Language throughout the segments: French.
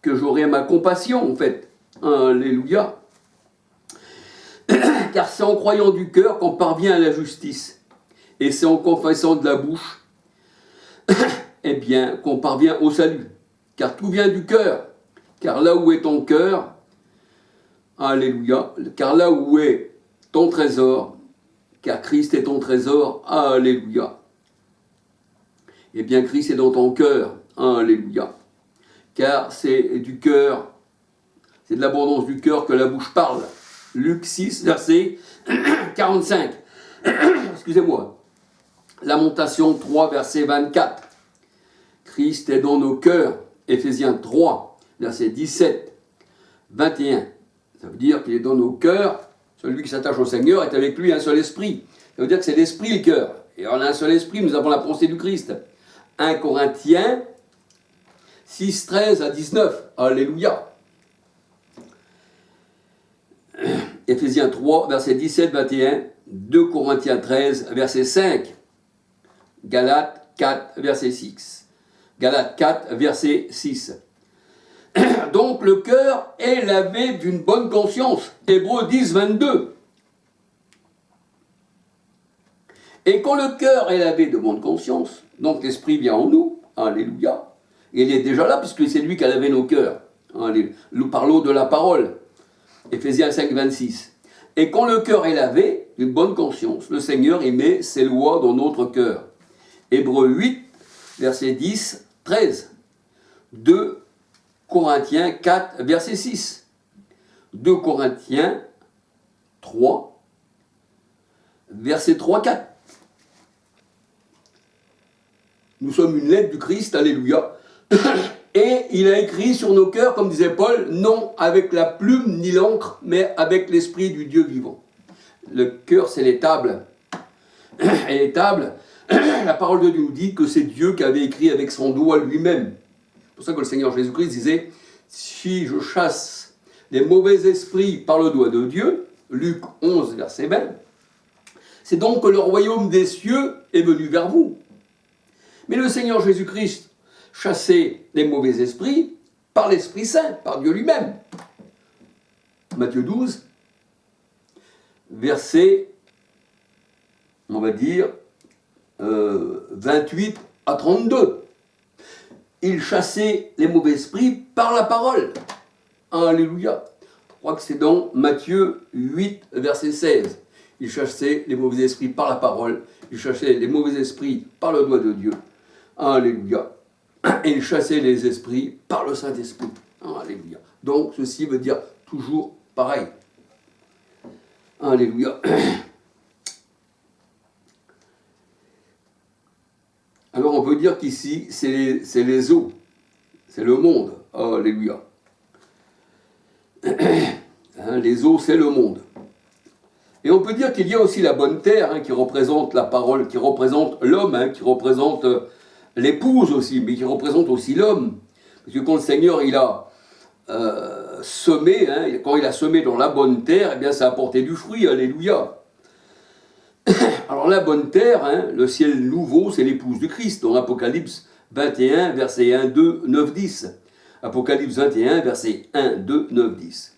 que j'aurai ma compassion, en fait. Alléluia. Car c'est en croyant du cœur qu'on parvient à la justice. Et c'est en confessant de la bouche, eh bien, qu'on parvient au salut. Car tout vient du cœur. Car là où est ton cœur, alléluia, car là où est ton trésor, car Christ est ton trésor, alléluia. Eh bien, Christ est dans ton cœur, alléluia. Car c'est du cœur, c'est de l'abondance du cœur que la bouche parle. Luc 6, verset 45. Excusez-moi. Lamentation 3, verset 24. Christ est dans nos cœurs. Éphésiens 3, verset 17, 21. Ça veut dire qu'il est dans nos cœurs. Celui qui s'attache au Seigneur est avec lui un seul esprit. Ça veut dire que c'est l'esprit le cœur. Et en un seul esprit, nous avons la pensée du Christ. 1 Corinthiens 6, 13 à 19. Alléluia. Éphésiens 3, verset 17, 21. 2 Corinthiens 13, verset 5. Galates 4, verset 6. Galates 4, verset 6. Donc le cœur est lavé d'une bonne conscience. Hébreux 10, 22. Et quand le cœur est lavé de bonne conscience, donc l'esprit vient en nous, alléluia, il est déjà là puisque c'est lui qui a lavé nos cœurs, par l'eau de la parole, Éphésiens 5, 26. Et quand le cœur est lavé d'une bonne conscience, le Seigneur y met ses lois dans notre cœur. Hébreux 8, verset 10, 13. 2 Corinthiens 4, verset 6. 2 Corinthiens 3, verset 3, 4. Nous sommes une lettre du Christ, alléluia. Et il a écrit sur nos cœurs, comme disait Paul, non avec la plume ni l'encre, mais avec l'esprit du Dieu vivant. Le cœur, c'est les tables. Et les tables, la parole de Dieu nous dit que c'est Dieu qui avait écrit avec son doigt lui-même. C'est pour ça que le Seigneur Jésus-Christ disait, si je chasse les mauvais esprits par le doigt de Dieu, Luc 11, verset 20, c'est donc que le royaume des cieux est venu vers vous. Mais le Seigneur Jésus-Christ chassait les mauvais esprits par l'Esprit Saint, par Dieu lui-même. Matthieu 12, verset, on va dire, 28 à 32. Il chassait les mauvais esprits par la parole. Alléluia. Je crois que c'est dans Matthieu 8, verset 16. Il chassait les mauvais esprits par la parole. Il chassait les mauvais esprits par le doigt de Dieu. Alléluia. Et il chassait les esprits par le Saint-Esprit. Alléluia. Donc, ceci veut dire toujours pareil. Alléluia. Alors, on peut dire qu'ici, c'est les eaux. C'est le monde. Alléluia. Les eaux, c'est le monde. Et on peut dire qu'il y a aussi la bonne terre, qui représente la parole, qui représente l'homme, qui représente l'épouse aussi, mais qui représente aussi l'homme. Parce que quand le Seigneur, il a semé, quand il a semé dans la bonne terre, eh bien, ça a apporté du fruit, alléluia. Alors la bonne terre, le ciel nouveau, c'est l'épouse du Christ, dans Apocalypse 21, versets 1, 2, 9, 10. Apocalypse 21, versets 1, 2, 9, 10.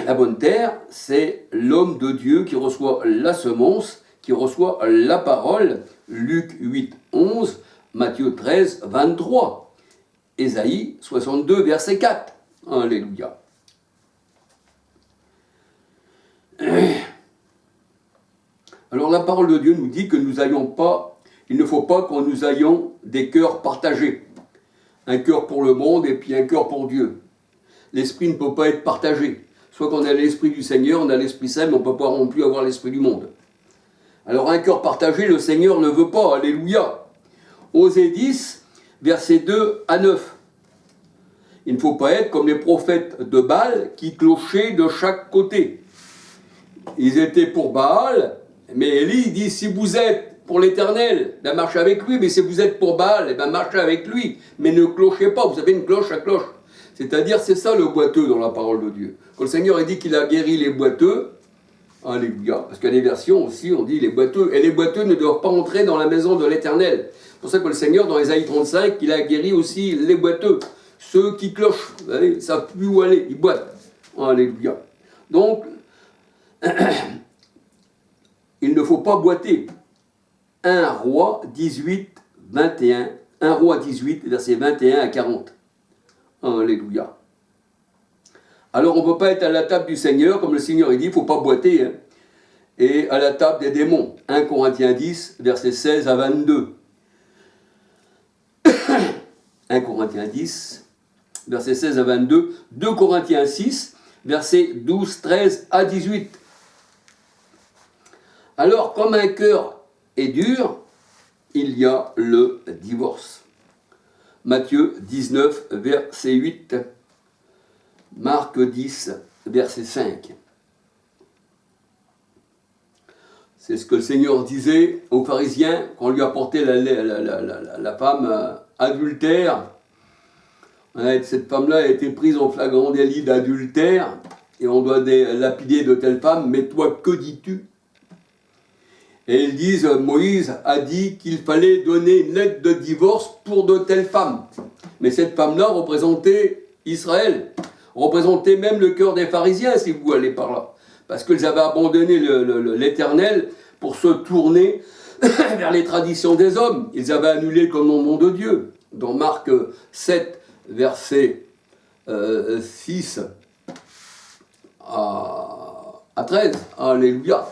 La bonne terre, c'est l'homme de Dieu qui reçoit la semence, qui reçoit la parole, Luc 8, 11, Matthieu 13, 23, Ésaïe 62, verset 4. Alléluia. Alors la parole de Dieu nous dit que il ne faut pas que nous ayons des cœurs partagés. Un cœur pour le monde et puis un cœur pour Dieu. L'esprit ne peut pas être partagé. Soit qu'on a l'esprit du Seigneur, on a l'Esprit Saint, mais on ne peut pas non plus avoir l'esprit du monde. Alors un cœur partagé, le Seigneur ne veut pas, alléluia. Osée 10, versets 2 à 9. Il ne faut pas être comme les prophètes de Baal qui clochaient de chaque côté. Ils étaient pour Baal, mais Élie dit, si vous êtes pour l'Éternel, ben marchez avec lui, mais si vous êtes pour Baal, ben marchez avec lui, mais ne clochez pas, vous avez une cloche à cloche. C'est-à-dire, c'est ça le boiteux dans la parole de Dieu. Quand le Seigneur a dit qu'il a guéri les boiteux, alléluia, parce qu'il y a des versions aussi, on dit les boiteux, et les boiteux ne doivent pas entrer dans la maison de l'Éternel. C'est pour ça que le Seigneur, dans Ésaïe 35, il a guéri aussi les boiteux. Ceux qui clochent, vous savez, ils ne savent plus où aller, ils boitent. Alléluia. Donc, il ne faut pas boiter. 1 Roi 18, 21. 1 Roi 18, versets 21 à 40. Alléluia. Alors on ne peut pas être à la table du Seigneur, comme le Seigneur il dit, il ne faut pas boiter, hein, et à la table des démons. 1 Corinthiens 10, versets 16 à 22. 1 Corinthiens 10, versets 16 à 22. 2 Corinthiens 6, versets 12, 13 à 18. Alors, comme un cœur est dur, il y a le divorce. Matthieu 19, verset 8. Marc 10, verset 5. C'est ce que le Seigneur disait aux pharisiens quand on lui apportait la femme adultère. Cette femme-là a été prise en flagrant délit d'adultère et on doit lapider de telle femme. Mais toi, que dis-tu? Et ils disent, Moïse a dit qu'il fallait donner une lettre de divorce pour de telles femmes. Mais cette femme-là représentait Israël, représentait même le cœur des pharisiens, si vous allez par là. Parce qu'ils avaient abandonné l'Éternel pour se tourner vers les traditions des hommes. Ils avaient annulé le commandement de Dieu. Dans Marc 7, verset 6 à 13. Alléluia.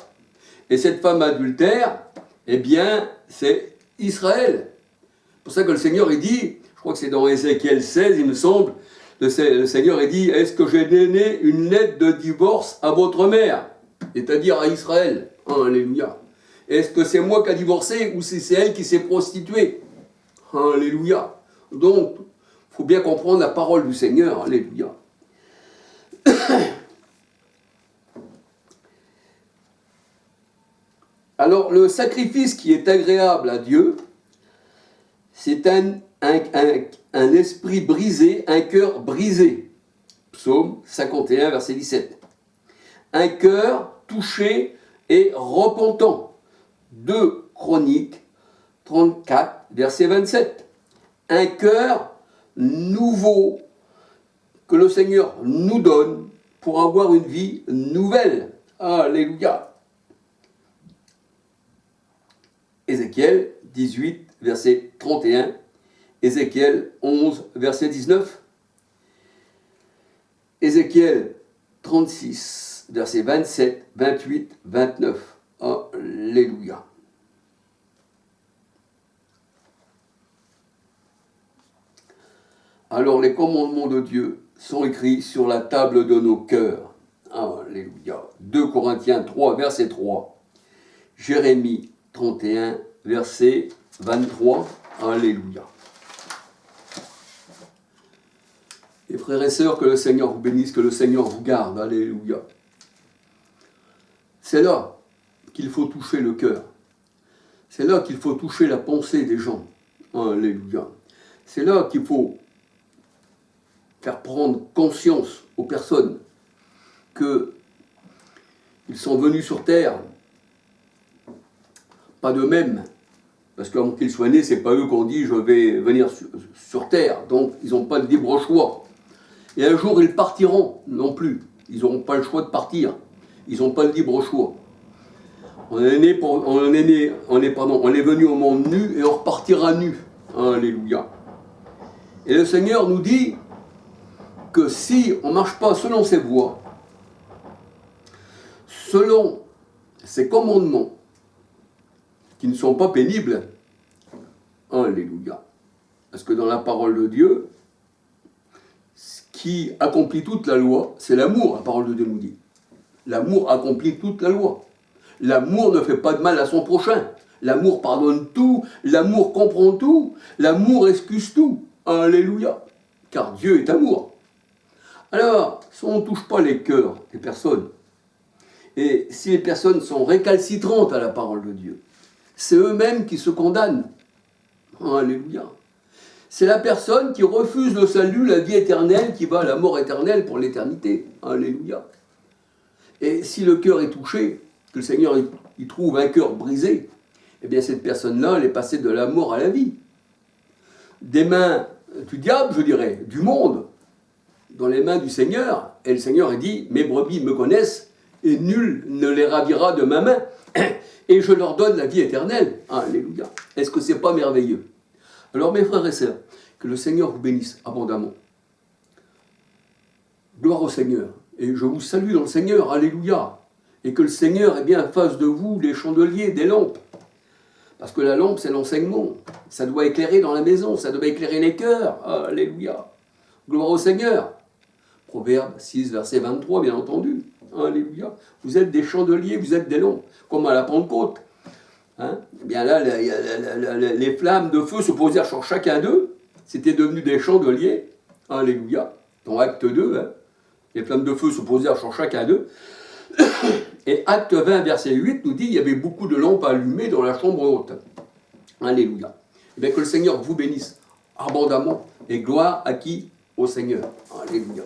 Et cette femme adultère, eh bien, c'est Israël. C'est pour ça que le Seigneur, il dit, je crois que c'est dans Ézéchiel 16, il me semble, le Seigneur, il dit, est-ce que j'ai donné une lettre de divorce à votre mère? C'est-à-dire à Israël. Alléluia. Est-ce que c'est moi qui ai divorcé ou c'est elle qui s'est prostituée? Alléluia. Donc, il faut bien comprendre la parole du Seigneur. Alléluia. Alors, le sacrifice qui est agréable à Dieu, c'est un esprit brisé, un cœur brisé. Psaume 51, verset 17. Un cœur touché et repentant. 2 Chroniques 34, verset 27. Un cœur nouveau que le Seigneur nous donne pour avoir une vie nouvelle. Alléluia. Ézéchiel 18, verset 31, Ézéchiel 11, verset 19, Ézéchiel 36, verset 27, 28, 29. Alléluia. Alors les commandements de Dieu sont écrits sur la table de nos cœurs. Alléluia. 2 Corinthiens 3, verset 3, Jérémie 31, verset 23. Alléluia. Et frères et sœurs, que le Seigneur vous bénisse, que le Seigneur vous garde. Alléluia. C'est là qu'il faut toucher le cœur. C'est là qu'il faut toucher la pensée des gens. Alléluia. C'est là qu'il faut faire prendre conscience aux personnes qu'ils sont venus sur terre pas d'eux-mêmes, parce qu'avant qu'ils soient nés, c'est pas eux qu'on dit je vais venir sur terre, donc ils n'ont pas de libre choix. Et un jour ils partiront non plus, ils n'auront pas le choix de partir, ils n'ont pas le libre choix. On est venu au monde nu et on repartira nu. Alléluia. Et le Seigneur nous dit que si on ne marche pas selon ses voies, selon ses commandements, qui ne sont pas pénibles. Alléluia. Parce que dans la parole de Dieu, ce qui accomplit toute la loi, c'est l'amour, la parole de Dieu nous dit. L'amour accomplit toute la loi. L'amour ne fait pas de mal à son prochain. L'amour pardonne tout, l'amour comprend tout, l'amour excuse tout. Alléluia. Car Dieu est amour. Alors, si on ne touche pas les cœurs des personnes, et si les personnes sont récalcitrantes à la parole de Dieu, c'est eux-mêmes qui se condamnent. Alléluia. C'est la personne qui refuse le salut, la vie éternelle, qui va à la mort éternelle pour l'éternité. Alléluia. Et si le cœur est touché, que le Seigneur il trouve un cœur brisé, eh bien cette personne-là, elle est passée de la mort à la vie. Des mains du diable, je dirais, du monde, dans les mains du Seigneur. Et le Seigneur a dit, mes brebis me connaissent, et nul ne les ravira de ma main. Et je leur donne la vie éternelle. Alléluia. Est-ce que c'est pas merveilleux? Alors mes frères et sœurs, que le Seigneur vous bénisse abondamment. Gloire au Seigneur. Et je vous salue dans le Seigneur. Alléluia. Et que le Seigneur fasse de vous des chandeliers, des lampes. Parce que la lampe, c'est l'enseignement. Ça doit éclairer dans la maison, ça doit éclairer les cœurs. Alléluia. Gloire au Seigneur. Proverbe 6, verset 23, bien entendu. Alléluia. Vous êtes des chandeliers, vous êtes des lampes. Comme à la Pentecôte. Eh bien là, les flammes de feu se posèrent sur chacun d'eux. C'était devenu des chandeliers. Alléluia. Dans Acte 2, les flammes de feu se posèrent sur chacun d'eux. Et Acte 20, verset 8 nous dit il y avait beaucoup de lampes allumées dans la chambre haute. Alléluia. Et bien que le Seigneur vous bénisse abondamment. Et gloire à qui? Au Seigneur. Alléluia.